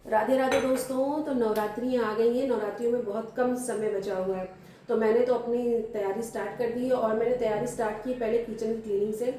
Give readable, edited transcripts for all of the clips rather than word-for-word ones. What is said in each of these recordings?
राधे राधे दोस्तों। तो नवरात्रियाँ आ गई हैं। नवरात्रियों में बहुत कम समय बचा हुआ है, तो मैंने तो अपनी तैयारी स्टार्ट कर दी है। और मैंने तैयारी स्टार्ट की पहले किचन की क्लीनिंग से।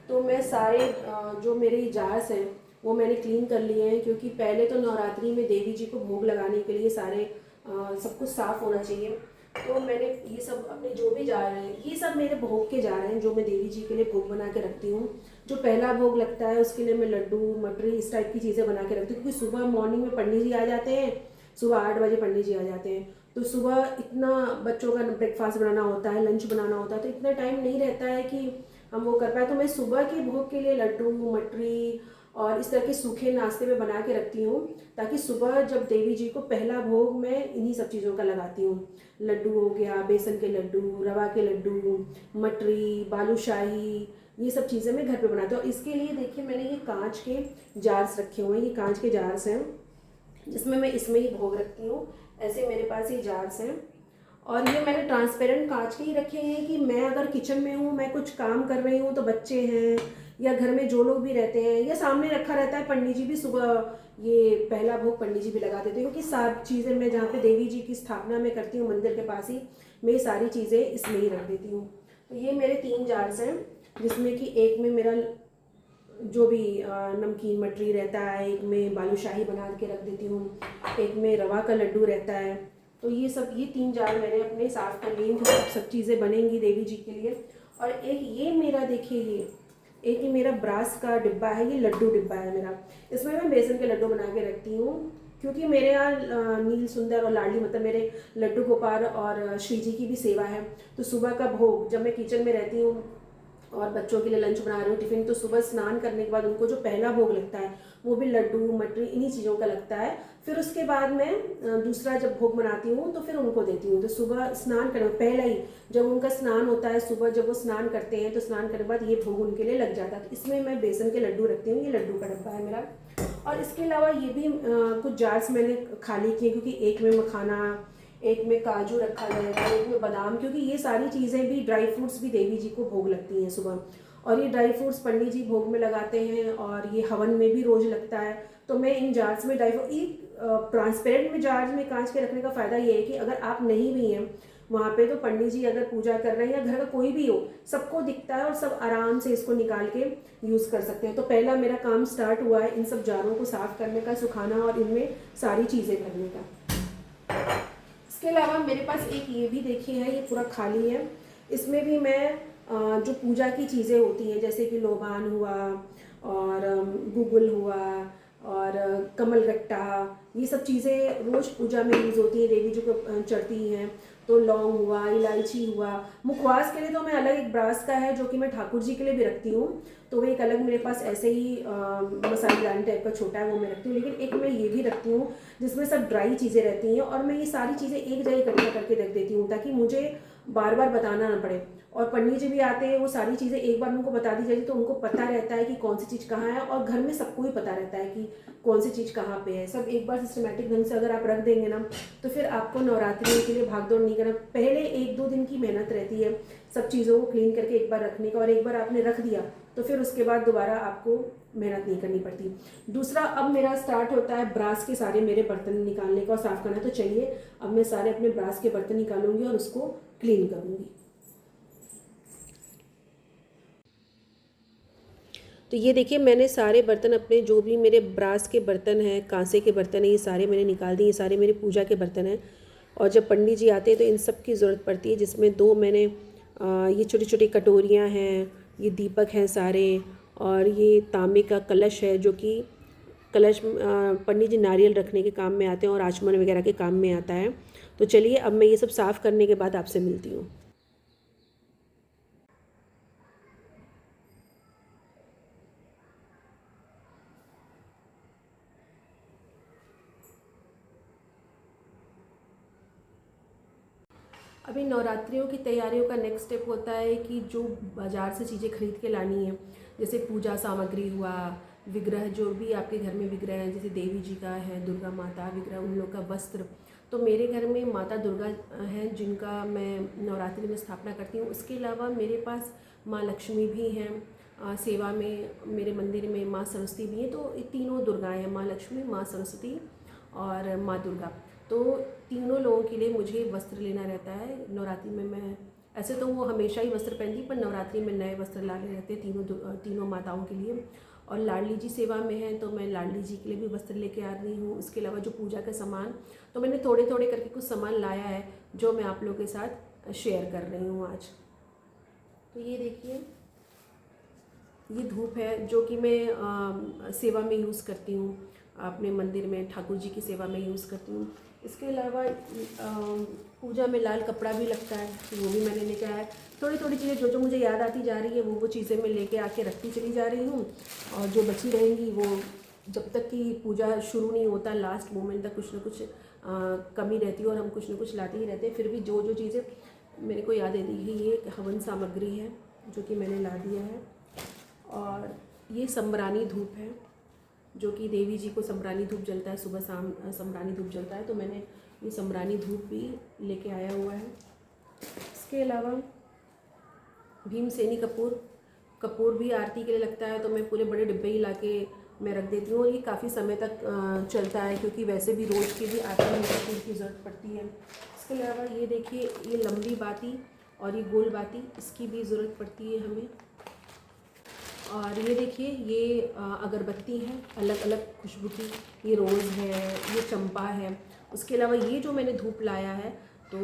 तो मैं सारे जो मेरे जार्स हैं वो मैंने क्लीन कर लिए हैं, क्योंकि पहले तो नवरात्रि में देवी जी को भोग लगाने के लिए सारे सब कुछ साफ़ होना चाहिए। तो मैंने ये सब अपने जो भी जार हैं, ये सब मेरे भोग के जार हैं जो मैं देवी जी के लिए भोग बना के रखती हूँ। जो पहला भोग लगता है उसके लिए मैं लड्डू मटरी इस टाइप की चीज़ें बना के रखती हूँ, क्योंकि सुबह मॉर्निंग में पंडित जी आ जाते हैं। सुबह 8 बजे पंडित जी आ जाते हैं, तो सुबह इतना बच्चों का ब्रेकफास्ट बनाना होता है, लंच बनाना होता है, तो इतना टाइम नहीं रहता है कि हम वो कर पाए। तो मैं सुबह के भोग के लिए लड्डू मटरी और इस तरह के सूखे नाश्ते में बना के रखती हूँ, ताकि सुबह जब देवी जी को पहला भोग मैं इन्हीं सब चीज़ों का लगाती हूँ। लड्डू हो गया, बेसन के लड्डू, रवा के लड्डू, मटरी, बालूशाही, ये सब चीज़ें मैं घर पे बनाती हूँ। और इसके लिए देखिए मैंने ये कांच के जार्स रखे हुए हैं। ये कांच के जार्स हैं जिसमें मैं इसमें ही भोग रखती हूँ। ऐसे मेरे पास ये जार्स हैं, और ये मैंने ट्रांसपेरेंट कांच के ही रखे हैं कि मैं अगर किचन में हूँ, मैं कुछ काम कर रही हूँ, तो बच्चे हैं या घर में जो लोग भी रहते हैं या सामने रखा रहता है, पंडित जी भी सुबह ये पहला भोग पंडित जी भी लगा देते हैं, क्योंकि सारी चीज़ें मैं जहाँ पे देवी जी की स्थापना में करती हूँ मंदिर के पास ही, मैं सारी चीज़ें इसमें ही रख देती हूँ। तो ये मेरे 3 जार्स हैं, जिसमें कि एक में मेरा जो भी नमकीन मटरी रहता है, एक में बालूशाही बना के रख देती हूँ, एक में रवा का लड्डू रहता है। तो ये 3 जार मैंने अपने साफ कर लिए, क्योंकि अब सब चीज़ें बनेंगी देवी जी के लिए। और एक ये मेरा देखिए, एक ही मेरा ब्रास का डिब्बा है, ये लड्डू डिब्बा है मेरा। इसमें मैं बेसन के लड्डू बना के रखती हूँ, क्योंकि मेरे यहाँ नील सुंदर और लाडली मतलब मेरे लड्डू गोपाल और श्री जी की भी सेवा है। तो सुबह का भोग जब मैं किचन में रहती हूँ और बच्चों के लिए लंच बना रही हूँ, टिफ़िन, तो सुबह स्नान करने के बाद उनको जो पहला भोग लगता है वो भी लड्डू मटरी इन्हीं चीज़ों का लगता है। फिर उसके बाद मैं दूसरा जब भोग बनाती हूँ तो फिर उनको देती हूँ। तो सुबह स्नान करने पहले ही जब उनका स्नान होता है, सुबह जब वो स्नान करते हैं, तो स्नान करने के बाद ये भोग उनके लिए लग जाता है। तो इसमें मैं बेसन के लड्डू रखती हूँ। ये लड्डू का डब्बा है मेरा। और इसके अलावा ये भी कुछ जार्स मैंने खाली किए, क्योंकि एक में मखाना, एक में काजू रखा जाएगा, एक में बादाम, क्योंकि ये सारी चीज़ें भी ड्राई फ्रूट्स भी देवी जी को भोग लगती हैं सुबह। और ये ड्राई फ्रूट्स पंडित जी भोग में लगाते हैं, और ये हवन में भी रोज लगता है। तो मैं इन जार्स में ड्राई फ्रूट ट्रांसपेरेंट में जार्स में कांच के रखने का फ़ायदा ये है कि अगर आप नहीं भी हैं वहाँ पे, तो पंडित जी अगर पूजा कर रहे हैं या घर का कोई भी हो, सबको दिखता है और सब आराम से इसको निकाल के यूज़ कर सकते हैं। तो पहला मेरा काम स्टार्ट हुआ है इन सब जारों को साफ़ करने का, सुखाना और इनमें सारी चीज़ें भरने का। इसके अलावा मेरे पास एक ये भी देखिए है, ये पूरा खाली है। इसमें भी मैं जो पूजा की चीज़ें होती हैं, जैसे कि लोबान हुआ और गूगल हुआ और कमलगट्टा, ये सब चीज़ें रोज़ पूजा में यूज़ होती हैं, देवी जी को चढ़ती हैं। तो लौंग हुआ, इलायची हुआ। मुखवास के लिए तो मैं अलग एक ब्रास का है जो कि मैं ठाकुर जी के लिए भी रखती हूँ, तो वो एक अलग मेरे पास ऐसे ही मसालेदानी टाइप का छोटा है, वो मैं रखती हूँ। लेकिन एक मैं ये भी रखती हूँ जिसमें सब ड्राई चीज़ें रहती हैं, और मैं ये सारी चीज़ें एक जगह इकट्ठा करके रख देती हूँ, ताकि मुझे बार बार बताना ना पड़े। और पंडित जी भी आते हैं, वो सारी चीज़ें एक बार उनको बता दी जाती है, तो उनको पता रहता है कि कौन सी चीज़ कहाँ है, और घर में सबको ही पता रहता है कि कौन सी चीज़ कहाँ पे है। सब एक बार सिस्टमेटिक ढंग से अगर आप रख देंगे ना, तो फिर आपको नवरात्रि के लिए भागदौड़ नहीं करना। पहले 1-2 दिन की मेहनत रहती है सब चीज़ों को क्लीन करके एक बार रखने का, और एक बार आपने रख दिया तो फिर उसके बाद दोबारा आपको मेहनत नहीं करनी पड़ती। दूसरा, अब मेरा स्टार्ट होता है ब्रास के सारे मेरे बर्तन निकालने का और साफ़ करना। तो चलिए अब मैं सारे अपने ब्रास के बर्तन निकालूंगी और उसको क्लीन करूंगी। तो ये देखिए मैंने सारे बर्तन अपने जो भी मेरे ब्रास के बर्तन हैं, कांसे के बर्तन हैं, ये सारे मैंने निकाल दिए। ये सारे मेरे पूजा के बर्तन हैं। और जब पंडित जी आते हैं तो इन सब की ज़रूरत पड़ती है, जिसमें 2 मैंने ये छोटी छोटी कटोरियाँ हैं, ये दीपक हैं सारे, और ये तांबे का कलश है, जो कि कलश पंडित जी नारियल रखने के काम में आते हैं और आचमन वगैरह के काम में आता है। तो चलिए अब मैं ये सब साफ़ करने के बाद आपसे मिलती हूँ। अभी नवरात्रियों की तैयारियों का नेक्स्ट स्टेप होता है कि जो बाज़ार से चीज़ें खरीद के लानी है, जैसे पूजा सामग्री हुआ, विग्रह जो भी आपके घर में विग्रह हैं, जैसे देवी जी का है, दुर्गा माता विग्रह, उन लोग का वस्त्र। तो मेरे घर में माता दुर्गा हैं जिनका मैं नवरात्रि में स्थापना करती हूँ। उसके अलावा मेरे पास माँ लक्ष्मी भी हैं, सेवा में मेरे मंदिर में माँ सरस्वती भी हैं। तो ये तीनों दुर्गाएँ हैं, माँ लक्ष्मी, माँ सरस्वती और माँ दुर्गा। तो तीनों लोगों के लिए मुझे वस्त्र लेना रहता है। नवरात्रि में मैं ऐसे तो वो हमेशा ही वस्त्र पहनती, पर नवरात्रि में नए वस्त्र लाने रहते तीनों माताओं के लिए। और लाडली जी सेवा में है तो मैं लाडली जी के लिए भी वस्त्र लेके आ रही हूँ। इसके अलावा जो पूजा का सामान, तो मैंने थोड़े थोड़े करके कुछ सामान लाया है जो मैं आप लोगों के साथ शेयर कर रही हूँ आज। तो ये देखिए, ये धूप है जो कि मैं सेवा में यूज़ करती हूँ, अपने मंदिर में ठाकुर जी की सेवा में यूज़ करती हूँ। इसके अलावा पूजा में लाल कपड़ा भी लगता है, तो वो भी मैंने लेके आया है। थोड़ी थोड़ी चीज़ें जो जो मुझे याद आती जा रही है वो चीज़ें मैं लेके आके रखती चली जा रही हूँ। और जो बची रहेंगी वो जब तक कि पूजा शुरू नहीं होता लास्ट मोमेंट तक कुछ ना कुछ कमी रहती है और हम कुछ ना कुछ लाते ही रहते हैं। फिर भी जो जो चीज़ें मेरे को याद आती है, ये हवन सामग्री है जो कि मैंने ला दिया है। और ये सम्रानी धूप है जो कि देवी जी को सम्रानी धूप जलता है, सुबह शाम सम्रानी धूप जलता है, तो मैंने ये सम्रानी धूप भी लेके आया हुआ है। इसके अलावा भीमसेनी कपूर भी आरती के लिए लगता है, तो मैं पूरे बड़े डिब्बे ही लाके मैं रख देती हूँ। और ये काफ़ी समय तक चलता है क्योंकि वैसे भी रोज़ की भी आरती में कपूर की ज़रूरत पड़ती है। इसके अलावा ये देखिए, ये लंबी बाती और ये गोल बाती, इसकी भी ज़रूरत पड़ती है हमें। और ये देखिए, ये अगरबत्ती है अलग अलग खुशबू की, ये रोज़ है, ये चंपा है। उसके अलावा ये जो मैंने धूप लाया है तो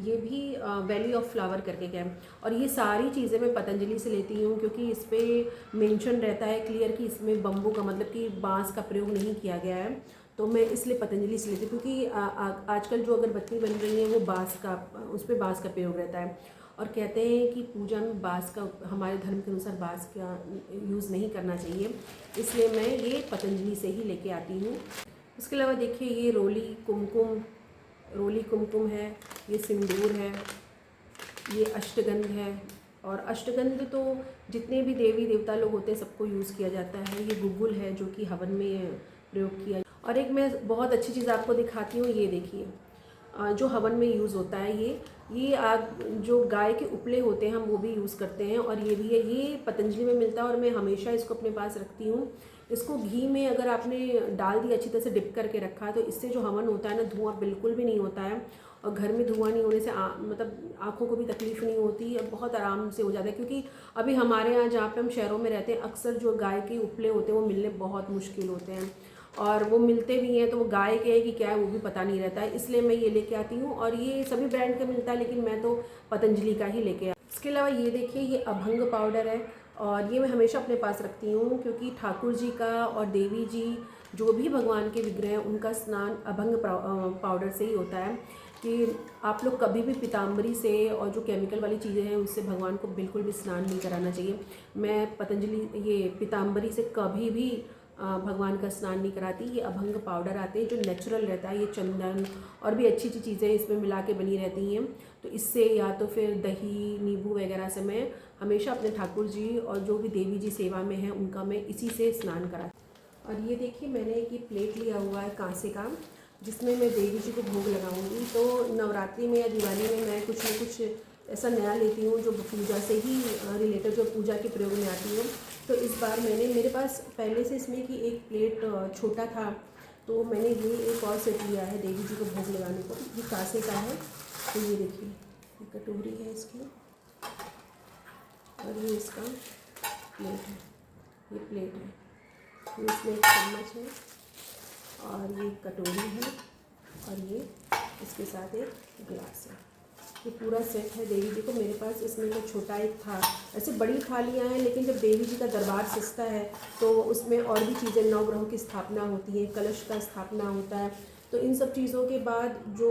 ये भी वैली ऑफ फ्लावर करके क्या है। और ये सारी चीज़ें मैं पतंजलि से लेती हूँ क्योंकि इस पर मेंशन रहता है क्लियर कि इसमें बम्बू का मतलब कि बांस का प्रयोग नहीं किया गया है। तो मैं इसलिए पतंजलि से लेती हूँ क्योंकि आजकल जो अगरबत्ती बन रही है वो बांस का, उस पर बांस का प्रयोग रहता है। और कहते हैं कि पूजा में बांस का, हमारे धर्म के अनुसार बांस का यूज़ नहीं करना चाहिए, इसलिए मैं ये पतंजलि से ही लेके आती हूँ। उसके अलावा देखिए, ये रोली कुमकुम है, ये सिंदूर है, ये अष्टगंध है। और अष्टगंध तो जितने भी देवी देवता लोग होते हैं सबको यूज़ किया जाता है। ये गुग्गुल है जो कि हवन में प्रयोग किया। और एक मैं बहुत अच्छी चीज़ आपको दिखाती हूँ, ये देखिए, जो हवन में यूज़ होता है, ये आग जो गाय के उपले होते हैं हम वो भी यूज़ करते हैं। और ये भी है, ये पतंजलि में मिलता है और मैं हमेशा इसको अपने पास रखती हूँ। इसको घी में अगर आपने डाल दिया, अच्छी तरह से डिप करके रखा, तो इससे जो हवन होता है ना, धुआं बिल्कुल भी नहीं होता है। और घर में धुआं नहीं होने से मतलब आँखों को भी तकलीफ़ नहीं होती और बहुत आराम से हो जाता है। क्योंकि अभी हमारे यहाँ जहाँ पे हम शहरों में रहते हैं, अक्सर जो गाय के उपले होते हैं वो मिलने बहुत मुश्किल होते हैं। और वो मिलते भी हैं तो वो गाय के है कि क्या है वो भी पता नहीं रहता है, इसलिए मैं ये लेके आती हूँ। और ये सभी ब्रांड का मिलता है लेकिन मैं तो पतंजलि का ही लेके आती हूँ। इसके अलावा ये देखिए, ये अभंग पाउडर है और ये मैं हमेशा अपने पास रखती हूँ क्योंकि ठाकुर जी का और देवी जी जो भी भगवान के विग्रह हैं उनका स्नान अभंग पाउडर से ही होता है। कि आप लोग कभी भी पीताम्बरी से और जो केमिकल वाली चीज़ें हैं उससे भगवान को बिल्कुल भी स्नान नहीं कराना चाहिए। मैं पतंजलि ये पीताम्बरी से कभी भी भगवान का स्नान नहीं कराती। ये अभंग पाउडर आते हैं जो नेचुरल रहता है, ये चंदन और भी अच्छी अच्छी चीज़ें इसमें मिला के बनी रहती हैं। तो इससे या तो फिर दही नींबू वगैरह से मैं हमेशा अपने ठाकुर जी और जो भी देवी जी सेवा में हैं उनका मैं इसी से स्नान कराती। और ये देखिए, मैंने एक ये प्लेट लिया हुआ है कांसे का, जिसमें मैं देवी जी को भोग लगाऊंगी। तो नवरात्रि में या दिवाली में मैं कुछ न कुछ ऐसा नया लेती हूँ जो पूजा से ही रिलेटेड, जो पूजा के प्रयोग में आती है। तो इस बार मैंने, मेरे पास पहले से इसमें कि एक प्लेट छोटा था, तो मैंने ये एक और सेट लिया है देवी जी को भोग लगाने को। ये कांसे का है, तो ये देखिए, ये कटोरी है इसकी और ये इसका प्लेट है, ये प्लेट है, ये इसमें एक चम्मच है और ये कटोरी है और ये इसके साथ एक गिलास है। ये पूरा सेट है देवी जी को। मेरे पास इसमें तो छोटा एक था, ऐसे बड़ी थालियाँ हैं लेकिन जब देवी जी का दरबार सजता है तो उसमें और भी चीज़ें, नवग्रहों की स्थापना होती है, कलश का स्थापना होता है। तो इन सब चीज़ों के बाद जो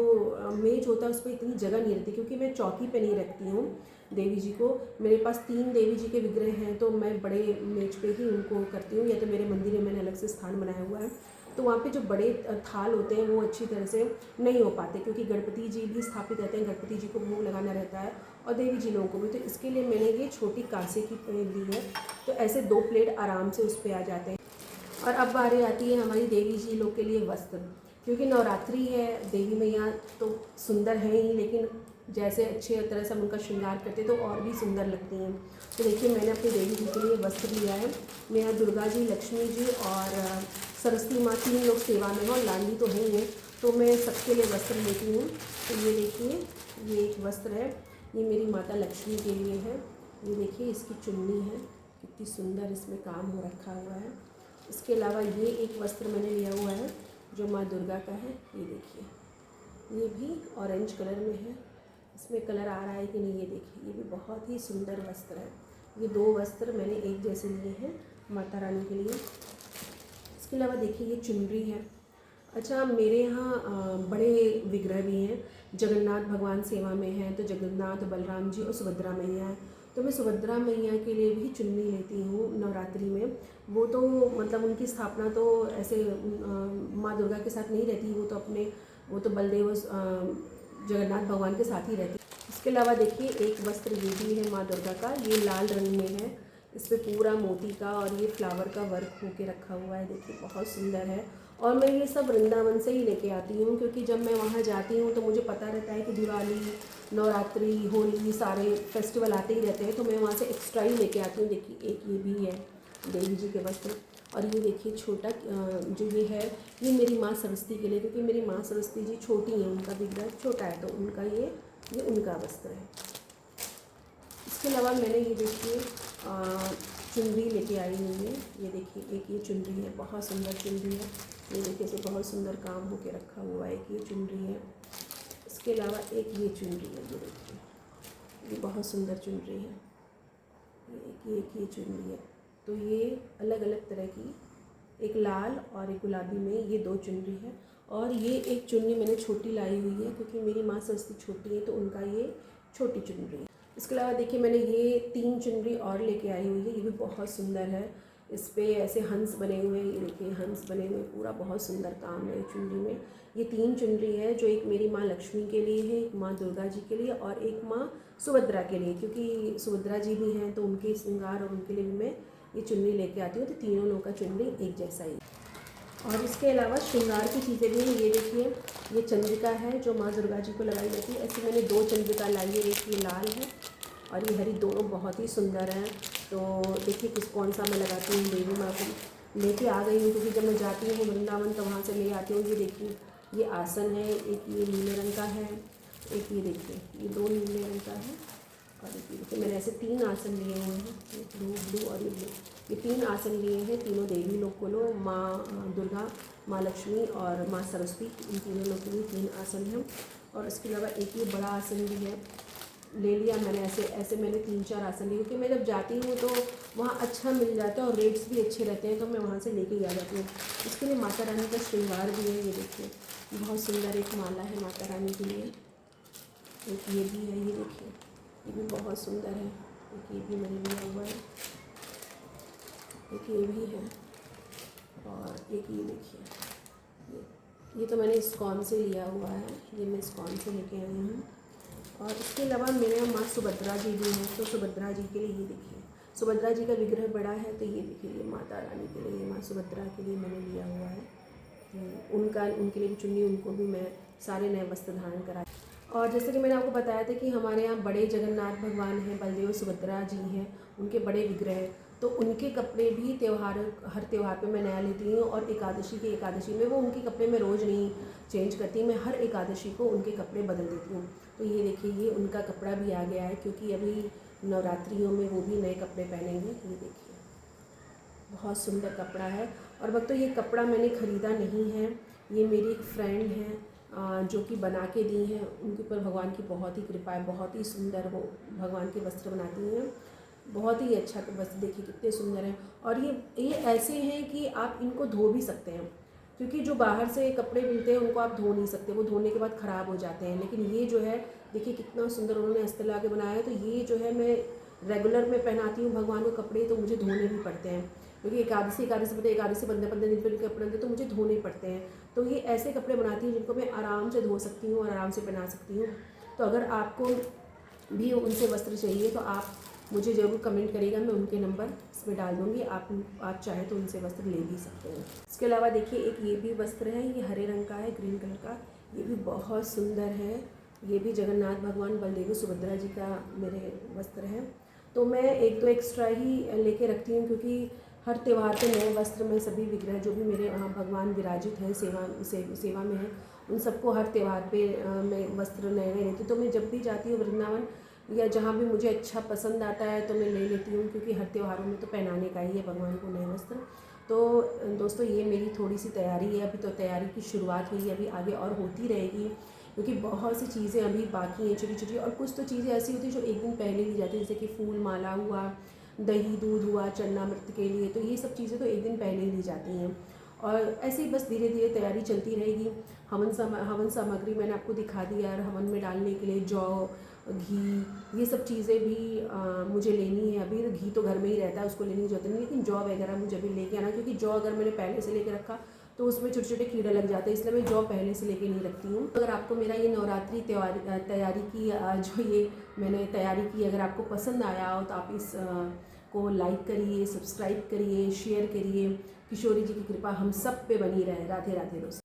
मेज होता है उस पर इतनी जगह नहीं रहती क्योंकि मैं चौकी पे नहीं रखती हूँ देवी जी को। मेरे पास 3 देवी जी के विग्रह हैं तो मैं बड़े मेज पे ही उनको करती हूँ, या तो मेरे मंदिर में मैंने अलग से स्थान बनाया हुआ है। तो वहाँ पे जो बड़े थाल होते हैं वो अच्छी तरह से नहीं हो पाते क्योंकि गणपति जी भी स्थापित रहते हैं, गणपति जी को भोग लगाना रहता है और देवी जी लोगों को भी। तो इसके लिए मैंने ये छोटी कांसे की प्लेट ली है, तो ऐसे 2 प्लेट आराम से उस पर आ जाते हैं। और अब बारी आती है हमारी देवी जी लोग के लिए वस्त्र, क्योंकि नवरात्रि है, देवी मैया तो सुंदर है ही लेकिन जैसे अच्छे तरह से हम उनका श्रृंगार करते तो और भी सुंदर लगती हैं। तो देखिए मैंने अपनी देवी जी के लिए वस्त्र लिया है। मेरा दुर्गा जी, लक्ष्मी जी और सरस्वती माँ 3 लोग सेवा में हैं और लाडली तो है ही है, तो मैं सबके लिए वस्त्र लेती हूँ। तो ये देखिए, ये एक वस्त्र है, ये मेरी माता लक्ष्मी के लिए है। ये देखिए इसकी चुन्नी है, कितनी सुंदर इसमें काम हो रखा हुआ है। इसके अलावा ये एक वस्त्र मैंने लिया हुआ है जो माँ दुर्गा का है। ये देखिए, ये भी ऑरेंज कलर में है, इसमें कलर आ रहा है कि नहीं ये देखिए, ये भी बहुत ही सुंदर वस्त्र है। ये 2 वस्त्र मैंने एक जैसे लिए हैं माता रानी के लिए। इसके अलावा देखिए ये चुनरी है। अच्छा, मेरे यहाँ बड़े विग्रह भी हैं, जगन्नाथ भगवान सेवा में हैं, तो जगन्नाथ, बलराम जी और सुभद्रा मैया है। तो मैं सुभद्रा मैया के लिए भी चुन्नी लेती हूँ नवरात्रि में। वो तो मतलब उनकी स्थापना तो ऐसे माँ दुर्गा के साथ नहीं रहती, वो तो बलदेव जगन्नाथ भगवान के साथ ही रहती है। इसके अलावा देखिए एक वस्त्र ये भी है माँ दुर्गा का, ये लाल रंग में है, इस पर पूरा मोती का और ये फ्लावर का वर्क होके रखा हुआ है। देखिए बहुत सुंदर है। और मैं ये सब वृंदावन से ही लेके आती हूँ, क्योंकि जब मैं वहाँ जाती हूँ तो मुझे पता रहता है कि दिवाली, नवरात्रि, होली सारे फेस्टिवल आते ही रहते हैं, तो मैं वहाँ से एक्स्ट्रा ही लेके आती हूँ। देखिए एक ये भी है देवी जी के वस्त्र। और ये देखिए छोटा जो ये है, ये मेरी माँ सरस्वती के लिए, क्योंकि मेरी माँ सरस्वती जी छोटी हैं, उनका विग्रह छोटा है, तो उनका ये उनका वस्त्र है। इसके अलावा मैंने ये देखिए चुनरी लेके आई हुई है। ये देखिए एक ये चुनरी है, बहुत सुंदर चुनरी है। ये देखिए इसे बहुत सुंदर काम होके रखा हुआ है। एक ये चुनरी है। इसके अलावा एक ये चुनरी है, ये देखिए, ये बहुत सुंदर चुनरी है। ये चुनरी है। तो ये अलग अलग तरह की, एक लाल और एक गुलाबी में ये 2 चुनरी है। और ये एक चुन्नी मैंने छोटी लाई हुई है, क्योंकि मेरी माँ सरस्वती छोटी है, तो उनका ये छोटी चुनरी है। इसके अलावा देखिए मैंने ये 3 चुनरी और लेके आई हुई है, ये भी बहुत सुंदर है। इस पर ऐसे हंस बने हुए, ये देखिए हंस बने हुए, पूरा बहुत सुंदर काम है चुनरी में। ये 3 चुनरी है, जो एक मेरी माँ लक्ष्मी के लिए है, एक माँ दुर्गा जी के लिए और एक माँ सुभद्रा के लिए, क्योंकि सुभद्रा जी भी हैं, तो उनके श्रृंगार और उनके लिए भी मैं ये चुन्नी लेके आती हूँ। तो तीनों लोगों का चुन्नी एक जैसा ही। और इसके अलावा श्रृंगार की चीज़ें भी हैं। ये देखिए, ये चंद्रिका है जो माँ दुर्गा जी को लगाई जाती है। ऐसे मैंने 2 चंद्रिका लाई है, एक ये लाल है और ये हरी, दोनों बहुत ही सुंदर हैं। तो देखिए कौन सा मैं लगाती हूँ। देवी माँ को लेके आ गई हूँ, क्योंकि जब मैं जाती हूँ वृंदावन तो वहाँ से ले आती हूँ। ये देखिए ये आसन है, एक ये नीले रंग का है, एक ये देखिए ये 2 नीले रंग का है, और एक ये देखिए मैंने ऐसे 3 आसन लिए हुए हैं, ब्लू और ये ब्लू, ये 3 आसन लिए हैं। तीनों देवी लोग को लो, माँ दुर्गा, माँ लक्ष्मी और माँ सरस्वती, इन तीनों लोग के लिए 3 आसन हैं। और इसके अलावा एक ये बड़ा आसन भी है, ले लिया मैंने। ऐसे मैंने 3-4 आसन लिए, क्योंकि मैं जब जाती हूँ तो वहाँ अच्छा मिल जाता है और रेट्स भी अच्छे रहते हैं, तो मैं वहाँ से लेके ही आ जाती हूँ। इसके लिए माता रानी का श्रृंगार भी है। ये देखिए बहुत सुंदर एक माला है माता रानी के लिए। एक ये भी है, ये देखिए ये भी बहुत सुंदर है। एक ये भी मैंने लिया हुआ है, एक ये भी है, और एक ये देखिए ये तो मैंने इस्कॉन से लिया हुआ है, ये मैं इस्कॉन से लेके आई हूँ। और इसके अलावा मेरे यहाँ माँ सुभद्रा जी भी हैं, तो सुभद्रा जी के लिए ये देखिए, सुभद्रा जी का विग्रह बड़ा है, तो ये देखिए ये माता रानी के लिए, माँ सुभद्रा के लिए मैंने लिया हुआ है। उनके लिए भी चुन्नी, उनको भी मैं सारे नए वस्त्र धारण कराए। और जैसे कि मैंने आपको बताया था कि हमारे यहाँ बड़े जगन्नाथ भगवान हैं, बलदेव सुभद्रा जी हैं, उनके बड़े विग्रह हैं, तो उनके कपड़े भी हर त्यौहार पे मैं नया लेती हूँ। और एकादशी में वो उनके कपड़े मैं रोज़ नहीं चेंज करती, मैं हर एकादशी को उनके कपड़े बदल देती हूँ। तो ये देखिए ये उनका कपड़ा भी आ गया है, क्योंकि अभी नवरात्रियों में वो भी नए कपड़े पहनेंगे। ये देखिए बहुत सुंदर कपड़ा है। और वक्त तो ये कपड़ा मैंने ख़रीदा नहीं है, ये मेरी एक फ्रेंड है जो कि बना के दी हैं। उनके ऊपर भगवान की बहुत ही कृपा है, बहुत ही सुंदर वो भगवान के वस्त्र बनाती हैं, बहुत ही अच्छा। तो वस्त्र देखिए कितने सुंदर हैं। और ये ऐसे हैं कि आप इनको धो भी सकते हैं, क्योंकि जो बाहर से कपड़े मिलते हैं उनको आप धो नहीं सकते, वो धोने के बाद ख़राब हो जाते हैं। लेकिन ये जो है देखिए कितना सुंदर उन्होंने अस्तर ला के बनाया है। तो ये जो है मैं रेगुलर में पहनाती हूँ भगवान को कपड़े, तो मुझे धोने भी पड़ते हैं, क्योंकि एकादशी 15 दिन पर कपड़े होते तो मुझे धोने पड़ते हैं। तो ये ऐसे कपड़े बनाती हूँ जिनको मैं आराम से धो सकती हूँ और आराम से पहना सकती हूँ। तो अगर आपको भी उनसे वस्त्र चाहिए तो आप मुझे ज़रूर कमेंट करिएगा, मैं उनके नंबर इसमें डाल दूँगी, आप चाहे तो उनसे वस्त्र ले भी सकते हैं। इसके अलावा देखिए एक ये भी वस्त्र है, ये हरे रंग का है, ग्रीन कलर का, ये भी बहुत सुंदर है। ये भी जगन्नाथ भगवान बलदेव सुभद्रा जी का मेरे वस्त्र है। तो मैं एक तो एक्स्ट्रा ही लेके रखती हूँ, क्योंकि हर त्यौहार पे नए वस्त्र में सभी विग्रह जो भी मेरे भगवान विराजित हैं सेवा में हैं, उन सबको हर त्यौहार पे मैं वस्त्र नए नए लेती हूँ। तो मैं जब भी जाती हूँ वृंदावन या जहाँ भी मुझे अच्छा पसंद आता है तो मैं ले लेती हूँ, क्योंकि हर त्योहारों में तो पहनाने का ही है भगवान को नए वस्त्र। तो दोस्तों ये मेरी थोड़ी सी तैयारी है, अभी तो तैयारी की शुरुआत हुई है, अभी आगे और होती रहेगी, क्योंकि बहुत सी चीज़ें अभी बाकी हैं छोटी छोटी, और कुछ तो चीज़ें ऐसी होती हैं जो एक दिन पहले ली जाती है, जैसे कि फूल माला हुआ, दही दूध हुआ चरणामृत के लिए, तो ये सब चीज़ें तो एक दिन पहले ही ली जाती हैं। और ऐसे ही बस धीरे धीरे तैयारी चलती रहेगी। हवन सामग्री मैंने आपको दिखा दिया, और हवन में डालने के लिए जौ, घी, ये सब चीज़ें भी मुझे लेनी है। अभी घी तो घर में ही रहता है, उसको लेने की जरूरत नहीं, लेकिन जौ वगैरह मुझे अभी लेके आना, क्योंकि जौ अगर मैंने पहले से लेके रखा तो उसमें छोटे छोटे कीड़े लग जाते हैं, इसलिए मैं जौ पहले से लेके नहीं रखती हूँ। अगर आपको मेरा ये नवरात्रि तैयारी की जो ये मैंने तैयारी की, अगर आपको पसंद आया हो तो आप इस को लाइक करिए, सब्सक्राइब करिए, शेयर करिए। किशोरी जी की कृपा हम सब पे बनी रहे। राधे राधे दोस्तों।